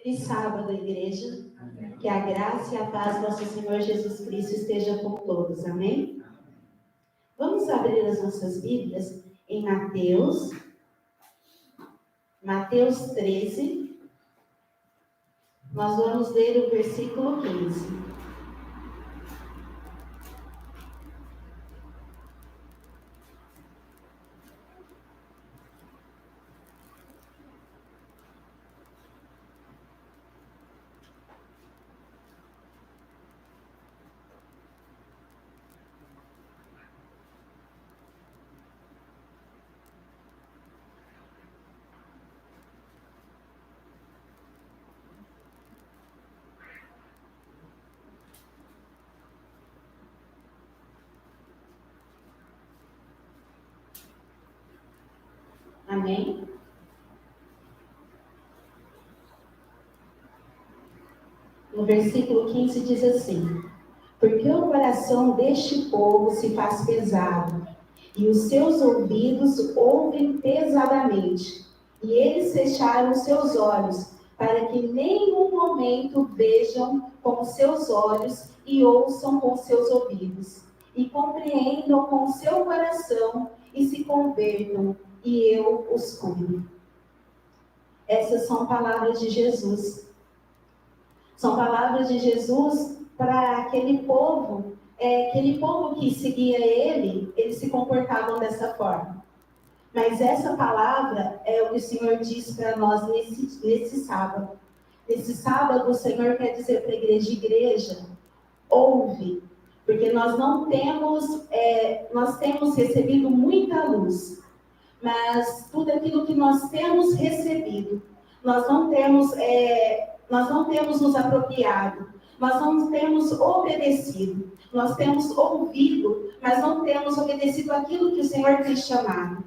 Feliz sábado, igreja. Que a graça e a paz do nosso Senhor Jesus Cristo esteja com todos. Amém? Vamos abrir as nossas Bíblias em Mateus 13. Nós vamos ler o versículo 15. Amém? No versículo 15 diz assim: porque o coração deste povo se faz pesado, e os seus ouvidos ouvem pesadamente, e eles fecharam os seus olhos, para que nenhum momento vejam com os seus olhos e ouçam com os seus ouvidos, e compreendam com o seu coração e se convertam, e eu os cure. Essas são palavras de Jesus. São palavras de Jesus para aquele povo que seguia ele, eles se comportavam dessa forma. Mas essa palavra é o que o Senhor diz para nós nesse sábado. Nesse sábado, o Senhor quer dizer para a igreja, ouve, porque nós temos recebido muita luz, mas tudo aquilo que nós temos recebido, nós não temos nos apropriado, nós não temos obedecido, nós temos ouvido, mas não temos obedecido aquilo que o Senhor tem chamado.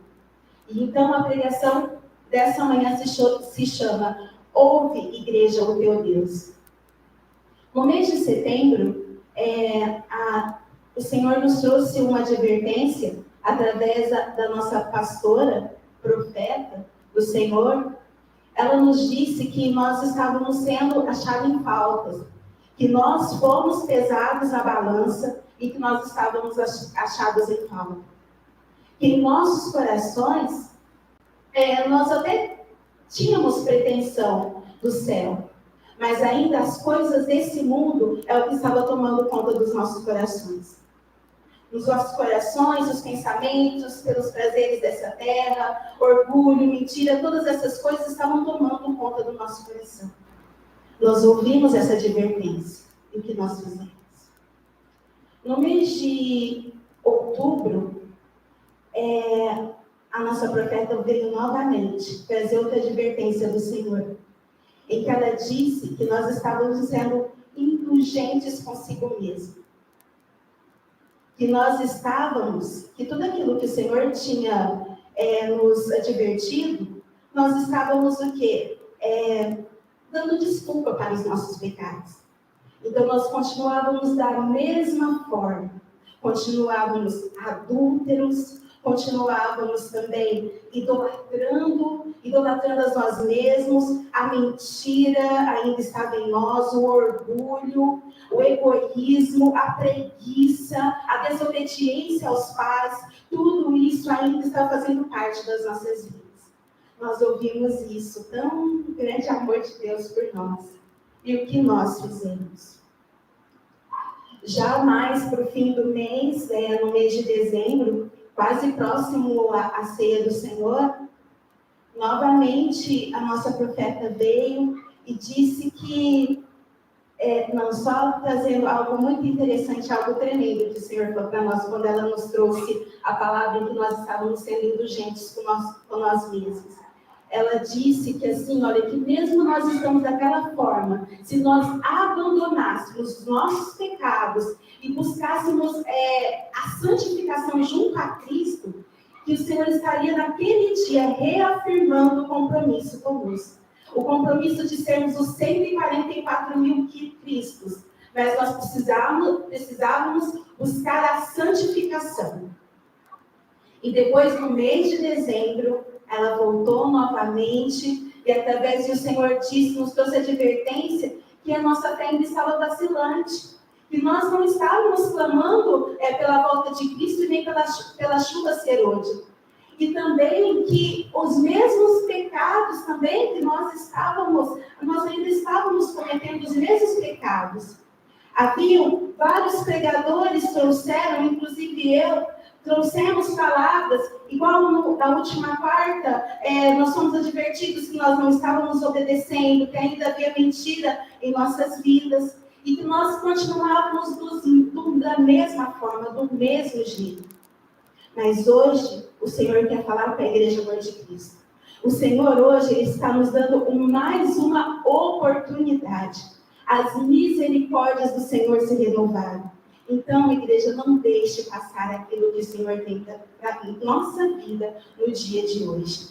E então a pregação dessa manhã se chama Ouve, Igreja, o teu Deus. No mês de setembro, o Senhor nos trouxe uma advertência através da nossa pastora, profeta do Senhor. Ela nos disse que nós estávamos sendo achados em faltas, que nós fomos pesados na balança e que nós estávamos achados em falta. Que em nossos corações, nós até tínhamos pretensão do céu, mas ainda as coisas desse mundo é o que estava tomando conta dos nossos corações. Nos nossos corações, os pensamentos pelos prazeres dessa terra, orgulho, mentira, todas essas coisas estavam tomando conta do nosso coração. Nós ouvimos essa advertência. E o que nós fizemos? No mês de outubro, a nossa profeta veio novamente trazer outra advertência do Senhor, em que ela disse que nós estávamos sendo indulgentes consigo mesmo. Que tudo aquilo que o Senhor tinha nos advertido, nós estávamos o quê? Dando desculpa para os nossos pecados. Então nós continuávamos da mesma forma, continuávamos adúlteros, continuávamos também idolatrando a nós mesmos, a mentira ainda estava em nós, o orgulho, o egoísmo, a preguiça, a desobediência aos pais, tudo isso ainda está fazendo parte das nossas vidas. Nós ouvimos isso, tão grande amor de Deus por nós. E o que nós fizemos? Já mais para o fim do mês, no mês de dezembro, quase próximo à ceia do Senhor, novamente a nossa profeta veio e disse que, não só trazendo algo muito interessante, algo tremendo que o Senhor falou para nós, quando ela nos trouxe a palavra em que nós estávamos sendo indulgentes com nós mesmos. Ela disse que assim, olha, que mesmo nós estamos daquela forma, se nós abandonássemos os nossos pecados e buscássemos a santificação junto a Cristo, que o Senhor estaria naquele dia reafirmando o compromisso conosco. O compromisso de sermos os 144 mil Cristos. Mas nós precisávamos buscar a santificação. E depois, no mês de dezembro, ela voltou novamente E através do Senhor disse, nos trouxe advertência, que a nossa fé ainda estava vacilante. Que nós não estávamos clamando pela volta de Cristo e nem pela chuva serôdia. E também que os mesmos pecados também que nós ainda estávamos cometendo os mesmos pecados. Haviam vários pregadores, trouxeram, inclusive trouxemos palavras, igual na última quarta, nós fomos advertidos que nós não estávamos obedecendo, que ainda havia mentira em nossas vidas, e que nós continuávamos da mesma forma, do mesmo jeito. Mas hoje, o Senhor quer falar para a Igreja Amor de Cristo. O Senhor hoje ele está nos dando mais uma oportunidade. As misericórdias do Senhor se renovaram. Então, igreja, não deixe passar aquilo que o Senhor tem para a nossa vida no dia de hoje.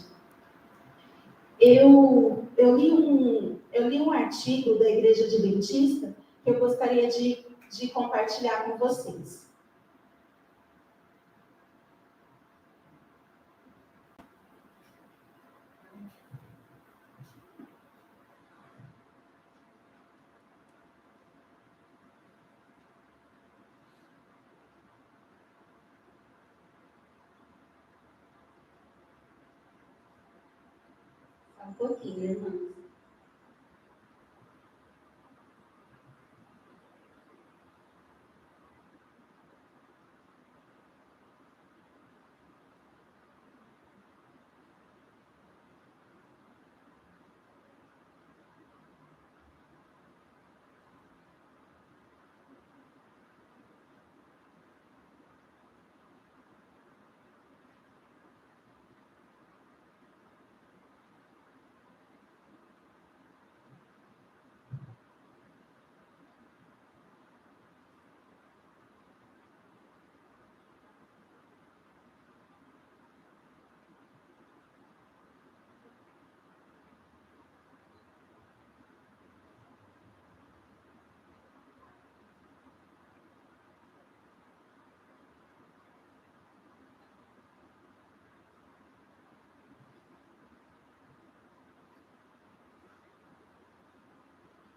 Eu li um artigo da Igreja Adventista que eu gostaria de compartilhar com vocês. Um pouquinho, irmãos.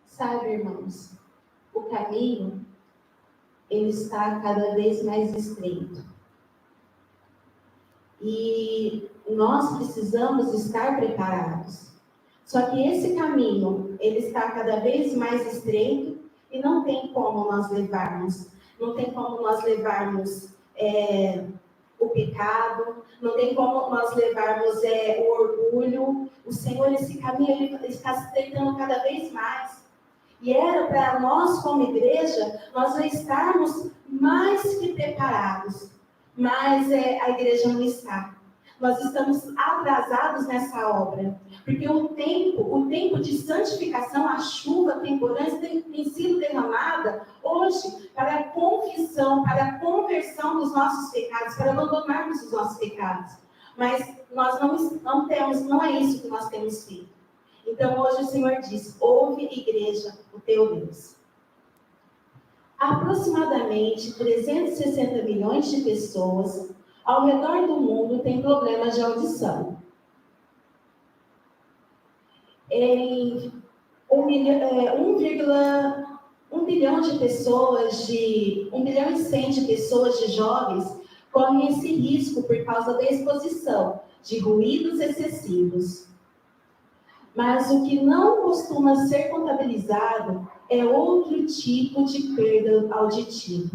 Sabe, irmãos, o caminho, ele está cada vez mais estreito. E nós precisamos estar preparados. Só que esse caminho, ele está cada vez mais estreito e não tem como nós levarmos. Não tem como nós levarmos o pecado, não tem como nós levarmos o orgulho. O Senhor, esse caminho, ele está se estreitando cada vez mais. E era para nós, como igreja, nós já estarmos mais que preparados. Mas a igreja não está. Nós estamos atrasados nessa obra. Porque o tempo de santificação, a chuva temporânea tem sido derramada hoje para a confissão, para a conversão dos nossos pecados, para abandonarmos os nossos pecados. Mas nós não é isso que nós temos feito. Então, hoje o Senhor diz, ouve, igreja, o teu Deus. Aproximadamente 360 milhões de pessoas ao redor do mundo têm problemas de audição. 1 bilhão de pessoas, 1 bilhão e 100 de pessoas, de jovens, correm esse risco por causa da exposição de ruídos excessivos. Mas o que não costuma ser contabilizado é outro tipo de perda auditiva,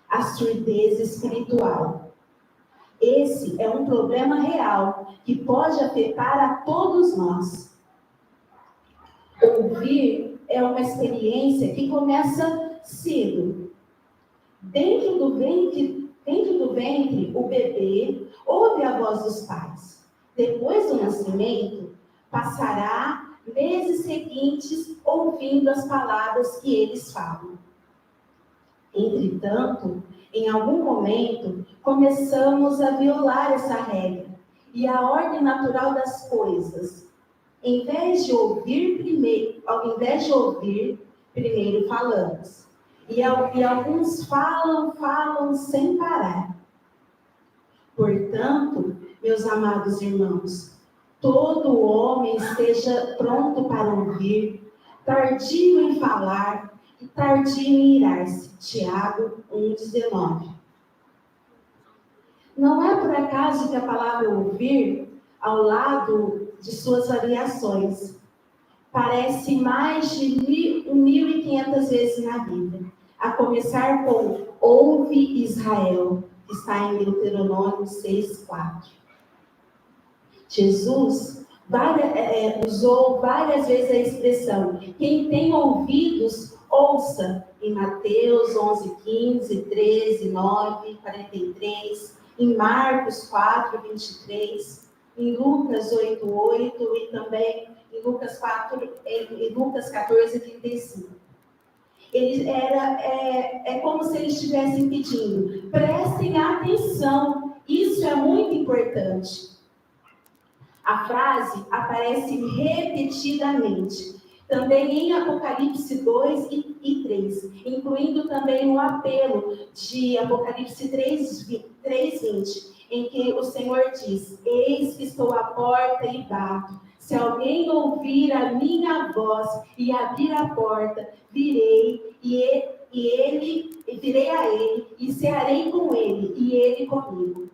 a surdez espiritual. Esse é um problema real que pode afetar a todos nós. Ouvir é uma experiência que começa cedo. Dentro do ventre, o bebê ouve a voz dos pais. Depois do nascimento, passará meses seguintes ouvindo as palavras que eles falam. Entretanto, em algum momento, começamos a violar essa regra e a ordem natural das coisas. Em vez de ouvir, primeiro falamos. E alguns falam sem parar. Portanto, meus amados irmãos, todo homem esteja pronto para ouvir, tardio em falar e tardio em irar-se. Tiago 1,19. Não é por acaso que a palavra ouvir, ao lado de suas variações, parece mais de 1.500 vezes na Bíblia. A começar com ouve Israel, que está em Deuteronômio 6,4. Jesus usou várias vezes a expressão, quem tem ouvidos, ouça, em Mateus 11,15, 13, 9, 43, em Marcos 4, 23, em Lucas 8,8 e também em Lucas 14, 35. É como se eles estivessem pedindo, prestem atenção, isso é muito importante. A frase aparece repetidamente, também em Apocalipse 2 e 3, incluindo também o apelo de Apocalipse 3:20, em que o Senhor diz, eis que estou à porta e bato. Se alguém ouvir a minha voz e abrir a porta, virei a ele e cearei com ele e ele comigo.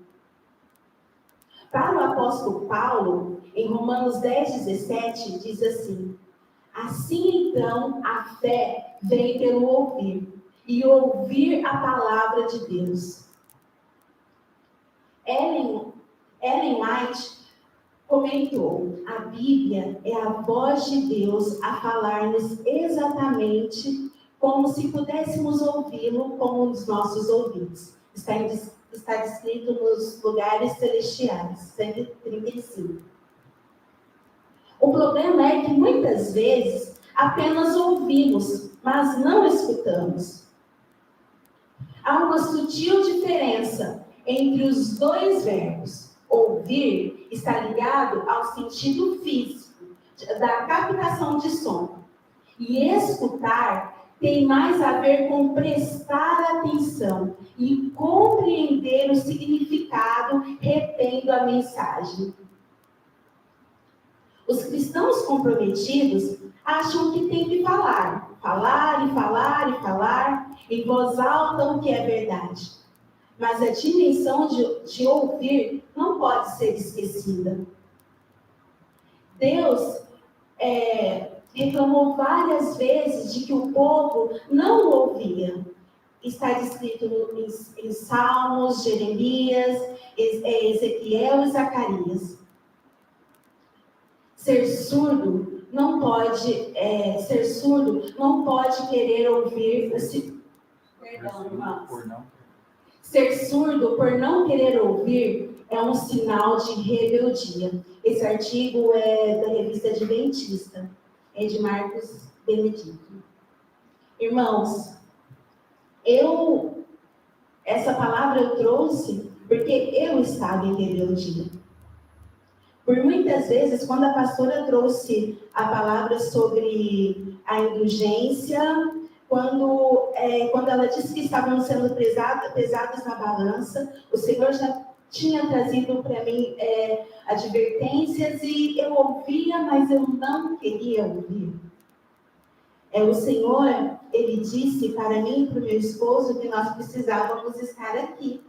Para o apóstolo Paulo, em Romanos 10:17, diz assim, assim então a fé vem pelo ouvir, e ouvir a palavra de Deus. Ellen White comentou, a Bíblia é a voz de Deus a falar-nos exatamente como se pudéssemos ouvi-lo com os nossos ouvidos. Está descrito nos lugares celestiais, 135. O problema é que muitas vezes apenas ouvimos, mas não escutamos. Há uma sutil diferença entre os dois verbos. Ouvir está ligado ao sentido físico, da captação de som. E escutar tem mais a ver com prestar atenção e compreender o significado retendo a mensagem. Os cristãos comprometidos acham que tem que falar em voz alta o que é verdade. Mas a dimensão de ouvir não pode ser esquecida. Deus reclamou várias vezes de que o povo não ouvia. Está descrito em Salmos, Jeremias, Ezequiel e Zacarias. Ser surdo não pode querer ouvir. Perdão, irmãos. Ser surdo por não querer ouvir é um sinal de rebeldia. Esse artigo é da revista Adventista, é de Marcos Benedito. Irmãos, essa palavra eu trouxe porque eu estava em rebeldia. Por muitas vezes, quando a pastora trouxe a palavra sobre a indulgência, quando ela disse que estavam sendo pesados na balança, o Senhor já tinha trazido para mim advertências e eu ouvia, mas eu não queria ouvir. O Senhor, Ele disse para mim e para o meu esposo que nós precisávamos estar aqui.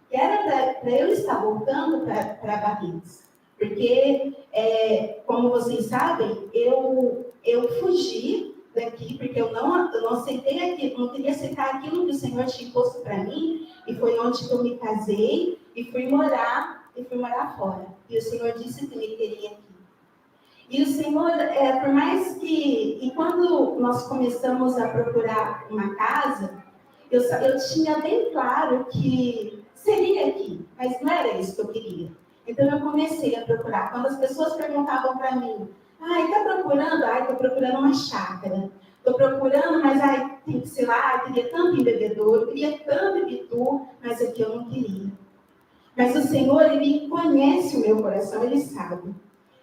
Que era para eu estar voltando para Barretos. Porque, como vocês sabem, eu fugi daqui, porque eu não aceitei aquilo, não queria aceitar aquilo que o Senhor tinha imposto para mim, e foi onde que eu me casei e fui morar fora. E o Senhor disse que me queria aqui. E o Senhor, por mais que... E quando nós começamos a procurar uma casa, eu tinha bem claro que seria aqui, mas não era isso que eu queria. Então eu comecei a procurar. Quando as pessoas perguntavam para mim, está procurando? Estou procurando uma chácara. Estou procurando, mas tem que ser lá, eu queria tanto em Bebedouro, eu queria tanto em Itu, mas aqui eu não queria. Mas o Senhor, Ele conhece o meu coração, Ele sabe.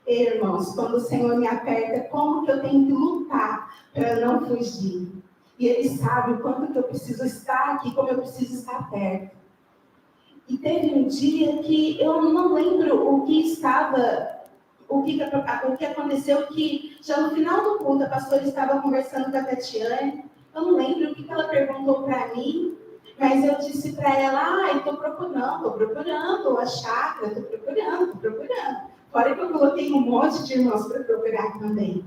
Irmãos, quando o Senhor me aperta, como que eu tenho que lutar para não fugir? E Ele sabe o quanto que eu preciso estar aqui, como eu preciso estar perto. E teve um dia que eu não lembro o que estava o que aconteceu, que já no final do culto, a pastora estava conversando com a Tatiane, eu não lembro o que ela perguntou para mim, mas eu disse para ela, estou procurando a chácara, estou procurando. Fora que eu coloquei um monte de irmãos para procurar também.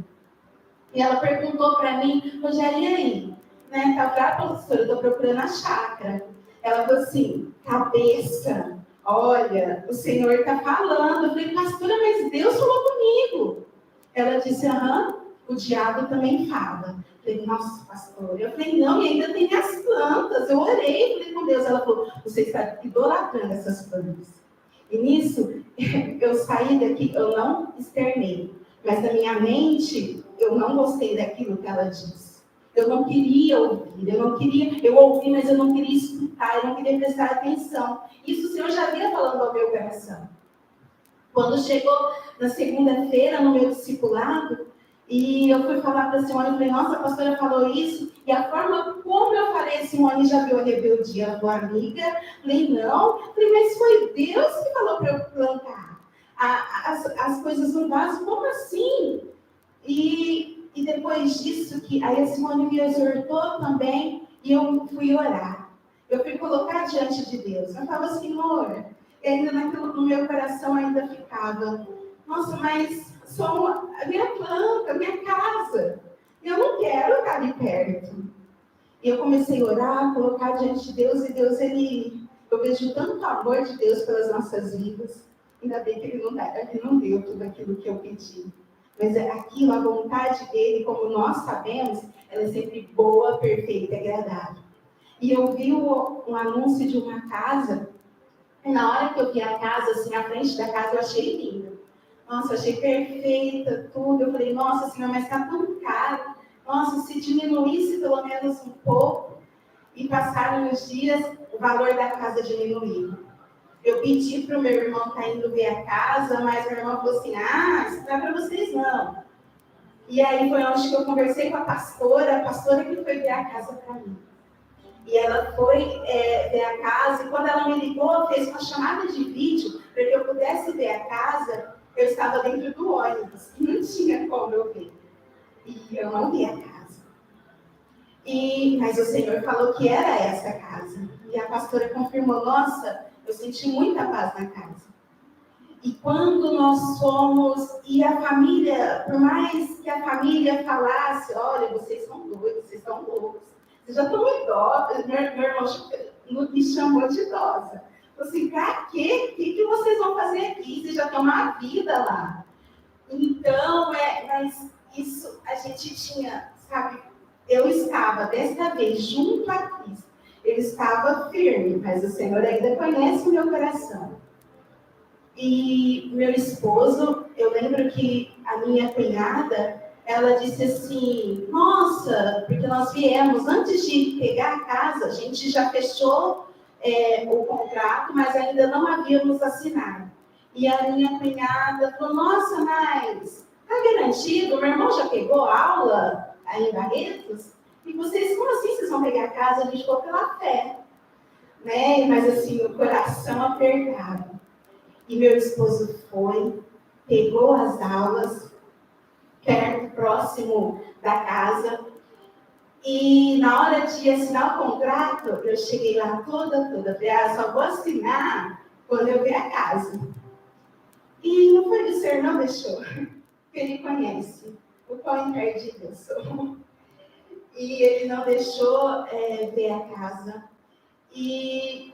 E ela perguntou para mim, Rogério, e aí? Né? Tá brava, pastora, eu estou procurando a chácara. Ela falou assim, cabeça, olha, o Senhor está falando. Eu falei, pastora, mas Deus falou comigo. Ela disse, o diabo também fala. Eu falei, nossa, pastora. Eu falei, não, e ainda tem as plantas. Eu orei, falei com Deus. Ela falou, você está idolatrando essas plantas. E nisso, eu saí daqui, eu não externei. Mas na minha mente, eu não gostei daquilo que ela disse. Eu não queria ouvir, eu ouvi, mas eu não queria escutar, eu não queria prestar atenção. Isso o Senhor já vinha falando ao meu coração. Quando chegou na segunda-feira, no meu discipulado, e eu fui falar para a Simone, eu falei, nossa, a pastora falou isso, e a forma como eu falei, a Simone já viu a rebeldia da amiga, falei, não, mas foi Deus que falou para eu plantar as coisas no vaso, como assim? E depois disso, aí a Simone me exortou também, e eu fui orar. Eu fui colocar diante de Deus. Eu falava, Senhor, e ainda no meu coração ainda ficava, nossa, mas a minha planta, a minha casa, eu não quero estar ali perto. E eu comecei a orar, colocar diante de Deus, e Deus, eu vejo tanto amor de Deus pelas nossas vidas. Ainda bem que Ele não deu tudo aquilo que eu pedi. Mas aquilo, a vontade dele, como nós sabemos, ela é sempre boa, perfeita e agradável. E eu vi um anúncio de uma casa, e na hora que eu vi a casa, assim, a frente da casa, eu achei linda. Nossa, eu achei perfeita, tudo. Eu falei, nossa Senhor, mas está tão caro. Nossa, se diminuísse pelo menos um pouco, e passaram os dias, o valor da casa diminuiu. Eu pedi para o meu irmão estar indo ver a casa, mas meu irmão falou assim, isso não é para vocês não. E aí foi onde que eu conversei com a pastora que foi ver a casa para mim. E ela foi ver a casa, e quando ela me ligou, fez uma chamada de vídeo, para que eu pudesse ver a casa. Eu estava dentro do ônibus, não tinha como eu ver. E eu não vi a casa. Mas o Senhor falou que era essa casa. E a pastora confirmou, nossa, eu senti muita paz na casa. E quando nós fomos, e a família, por mais que a família falasse, olha, vocês são doidos, vocês estão loucos, vocês já estão idosos, meu irmão me chamou de idosa. Assim, pra quê? O que vocês vão fazer aqui? Vocês já estão na vida lá. Então, mas isso a gente tinha, sabe, eu estava desta vez junto a Cristo, eu estava firme, mas o Senhor ainda conhece o meu coração. E meu esposo, eu lembro que a minha cunhada, ela disse assim, nossa, porque nós viemos, antes de pegar a casa, a gente já fechou o contrato, mas ainda não havíamos assinado. E a minha cunhada falou, nossa, mas está garantido? Meu irmão já pegou aula aí em Barretos? E vocês, como assim vocês vão pegar a casa? A gente ficou pela fé. Né? Mas assim, o coração apertado. E meu esposo foi, pegou as aulas, perto, próximo da casa. E na hora de assinar o contrato, eu cheguei lá toda. Falei, só vou assinar quando eu ver a casa. E não foi o Senhor, não deixou. Ele conhece o quão encardido eu sou. E ele não deixou ver a casa. E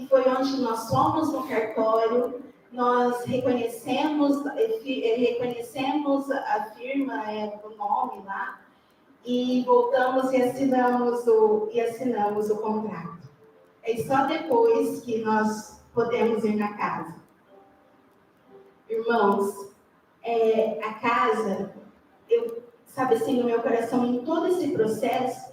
foi onde nós fomos no cartório, nós reconhecemos a firma, o nome lá, e voltamos e assinamos o contrato. É só depois que nós podemos ir na casa. Irmãos, a casa, sabe assim, no meu coração, em todo esse processo,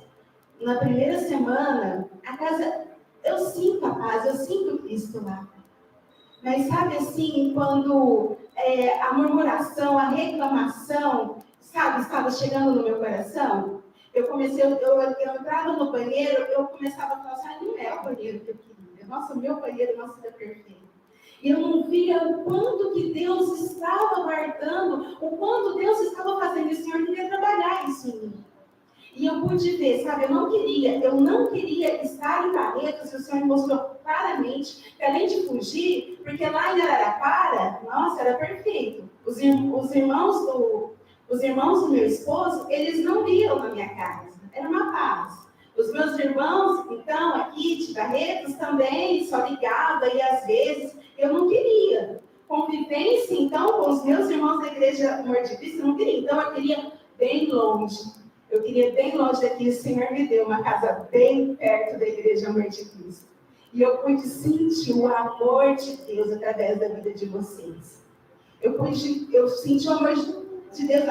na primeira semana, a casa, eu sinto a paz, eu sinto Cristo lá. Mas sabe assim, quando a murmuração, a reclamação, sabe, estava chegando no meu coração, eu entrava no banheiro, eu começava a falar assim, não é o banheiro que eu queria. Nossa, o meu banheiro não seria perfeito. E eu não via o quanto que Deus estava guardando, o quanto Deus estava fazendo. E o Senhor queria trabalhar isso em mim. E eu pude ver, sabe, eu não queria estar em Barretos, e o Senhor me mostrou claramente que além de fugir, porque lá em Araraquara, nossa, era perfeito. Os irmãos do meu esposo, eles não iam na minha casa, era uma paz. Os meus irmãos, então, aqui de Barretos também, só ligava, e às vezes eu não queria. Convivência, então, com os meus irmãos da Igreja Amor de Cristo, eu não queria. Então, eu queria bem longe. Eu queria bem longe daqui, o Senhor me deu uma casa bem perto da Igreja Amor de Cristo. E eu pude sentir o amor de Deus através da vida de vocês. Eu senti o amor de Deus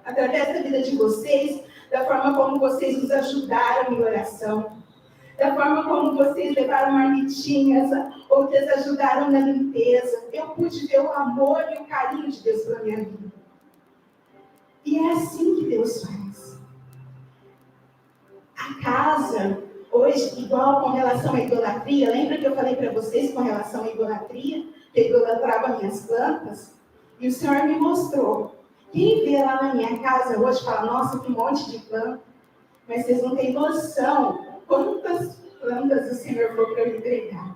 através da vida de vocês, da forma como vocês nos ajudaram em oração, da forma como vocês levaram marmitinhas, outras ajudaram na limpeza. Eu pude ver o amor e o carinho de Deus pela minha vida. E é assim que Deus faz. A casa, hoje, igual com relação à idolatria, lembra que eu falei para vocês com relação à idolatria, que eu idolatrava minhas plantas? E o Senhor me mostrou. Quem vê lá na minha casa hoje fala, nossa, que monte de planta. Mas vocês não têm noção quantas plantas o Senhor for para eu entregar.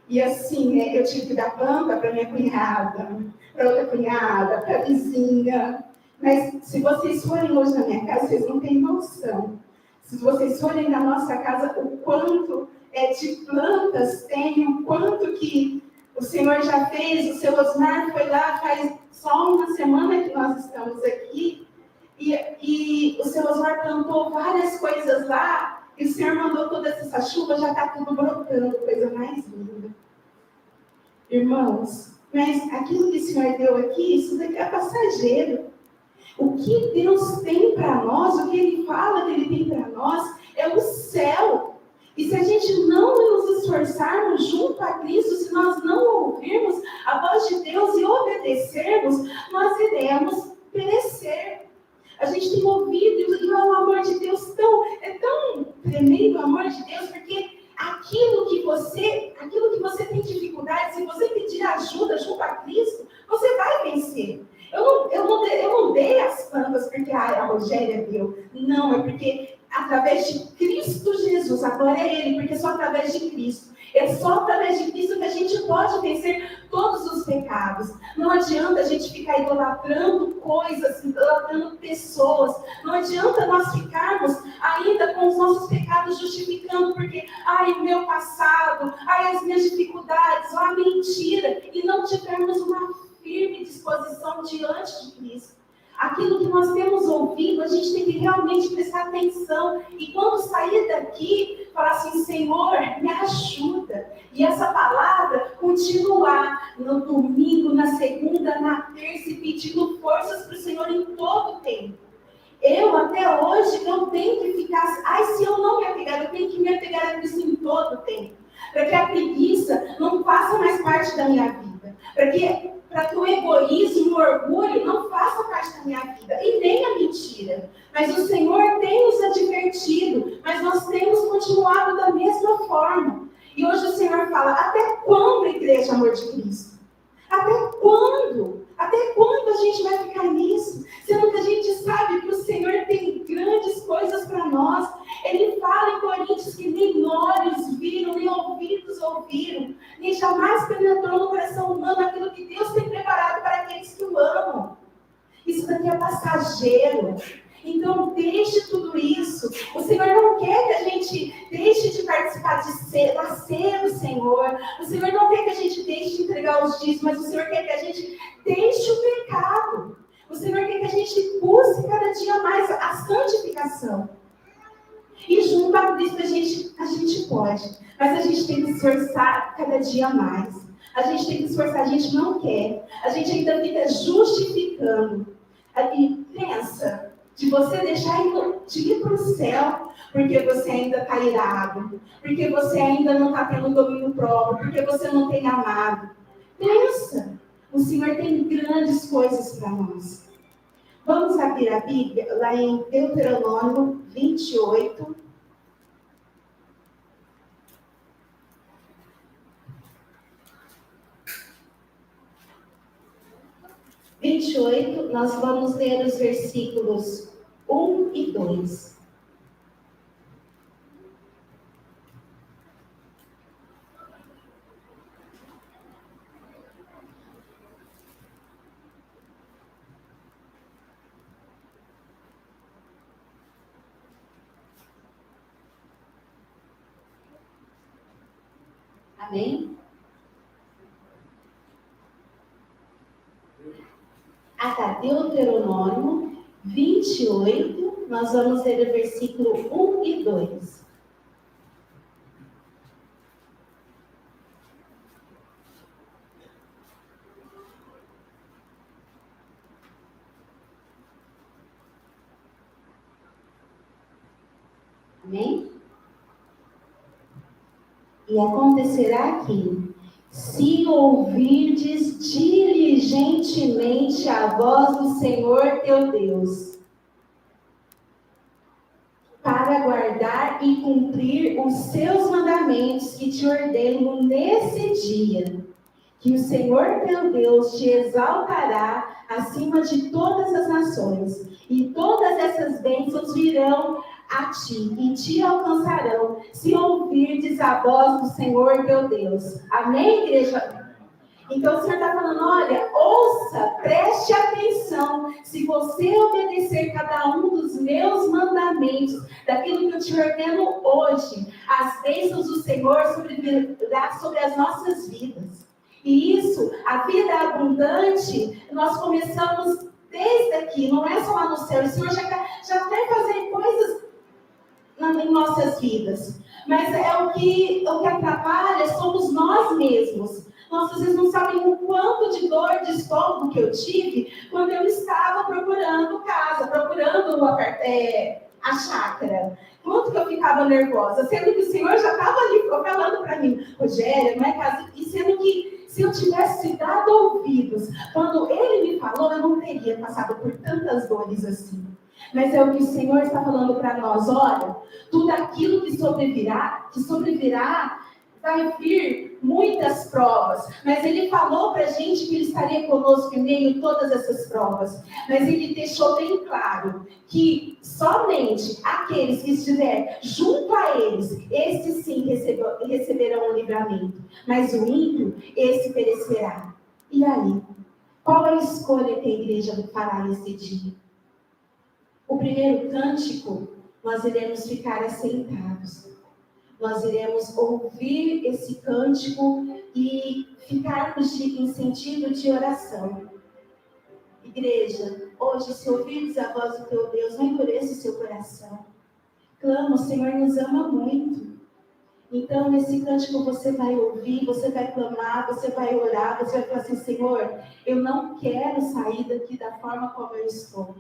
E assim, né, eu tive que dar planta para minha cunhada, para outra cunhada, para a vizinha. Mas se vocês forem hoje na minha casa, vocês não têm noção. Se vocês forem na nossa casa, o quanto de plantas tem, o quanto que o Senhor já fez. O seu Osmar foi lá, faz só uma semana que nós estamos aqui, e o seu Osmar plantou várias coisas lá, e o Senhor mandou toda essa chuva, já está tudo brotando, coisa mais linda. Irmãos, mas aquilo que o Senhor deu aqui, isso daqui é passageiro. O que Deus tem para nós, o que Ele fala que Ele tem para nós, é o céu. E se a gente não nos esforçarmos junto a Cristo, se nós não ouvirmos a voz de Deus e obedecermos, nós iremos perecer. A gente tem ouvido, e o amor de Deus é tão tremendo o amor de Deus, porque aquilo que você tem dificuldade, se você pedir ajuda junto a Cristo, você vai vencer. Eu não dei as plantas porque a Rogéria deu. Não, é porque através de Cristo Jesus, a glória é Ele, porque é só através de Cristo. É só através de Cristo que a gente pode vencer todos os pecados. Não adianta a gente ficar idolatrando coisas, idolatrando pessoas. Não adianta nós ficarmos ainda com os nossos pecados justificando, porque, o meu passado, as minhas dificuldades, a mentira, e não tivermos uma firme disposição diante de Cristo. Aquilo que nós temos ouvido, a gente tem que realmente prestar atenção. E quando sair daqui, falar assim, Senhor, me ajuda. E essa palavra continuar no domingo, na segunda, na terça, e pedindo forças para o Senhor em todo o tempo. Eu, até hoje, eu tenho que ficar... se eu não me apegar, eu tenho que me apegar a Cristo em todo o tempo. Para que a preguiça não faça mais parte da minha vida. Para que o egoísmo e o orgulho não façam parte da minha vida, e nem a mentira. Mas o Senhor tem nos advertido, mas nós temos continuado da mesma forma. E hoje o Senhor fala, até quando, Igreja Amor de Cristo? Até quando? Até quando a gente vai ficar nisso? Sendo que a gente sabe que o Senhor tem grandes coisas para nós. Ele fala em Coríntios que nem olhos viram, nem ouvidos ouviram, nem jamais penetrou no coração humano aquilo que Deus tem preparado para aqueles que o amam. Isso daqui é passageiro. Então, deixe tudo isso. O Senhor não quer que a gente deixe de participar da ceia do Senhor. O Senhor não quer que a gente deixe de entregar os dízimos, mas o Senhor quer que a gente deixe o pecado. O Senhor quer que a gente busque cada dia mais a santificação. E junto a Cristo a gente pode. Mas a gente tem que se esforçar cada dia mais. A gente tem que se esforçar, a gente não quer. A gente ainda fica justificando. E pensa... de você deixar de ir para o céu, porque você ainda está irado, porque você ainda não está tendo domínio próprio, porque você não tem amado. Pensa, o Senhor tem grandes coisas para nós. Vamos abrir a Bíblia lá em Deuteronômio 28. 28, nós vamos ler os versículos 1 e 2. Amém? Deuteronômio 28, nós vamos ler o versículo 1 e 2. Amém? E acontecerá que, se ouvirdes diligentemente a voz do Senhor teu Deus, para guardar e cumprir os seus mandamentos que te ordeno nesse dia, que o Senhor teu Deus te exaltará acima de todas as nações, e todas essas bênçãos virão a ti e te alcançarão, se ouvirdes a voz do Senhor teu Deus. Amém, igreja? Então o Senhor está falando, olha, ouça, preste atenção, se você obedecer cada um dos meus mandamentos, daquilo que eu te ordeno hoje, as bênçãos do Senhor sobrevirá sobre as nossas vidas. E isso, a vida abundante, nós começamos desde aqui, não é só lá no céu. O Senhor já quer fazer coisas em nossas vidas. Mas o que atrapalha somos nós mesmos. Nós, às vezes, não sabem o quanto de dor de estômago que eu tive quando eu estava procurando casa, procurando a chácara. Quanto que eu ficava nervosa, sendo que o Senhor já estava ali falando para mim, Rogério, não é casa, e sendo que se eu tivesse dado ouvidos, quando Ele me falou, eu não teria passado por tantas dores assim. Mas é o que o Senhor está falando para nós, olha, tudo aquilo que sobrevirá, vai vir muitas provas, mas Ele falou para a gente que Ele estaria conosco em meio a todas essas provas, mas Ele deixou bem claro que somente aqueles que estiverem junto a eles, esses sim receberão o livramento, mas o ímpio, esse perecerá. E aí? Qual é a escolha que a igreja fará nesse dia? O primeiro cântico, nós iremos ficar assentados. Nós iremos ouvir esse cântico e ficarmos em sentido de oração. Igreja, hoje, se ouvirdes a voz do teu Deus, não endureça o seu coração. Clama, o Senhor nos ama muito. Então, nesse cântico você vai ouvir, você vai clamar, você vai orar, você vai falar assim, Senhor, eu não quero sair daqui da forma como eu estou.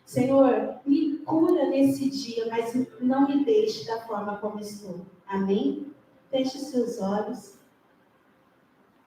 Senhor, me cura nesse dia, mas não me deixe da forma como estou. Amém? Feche seus olhos.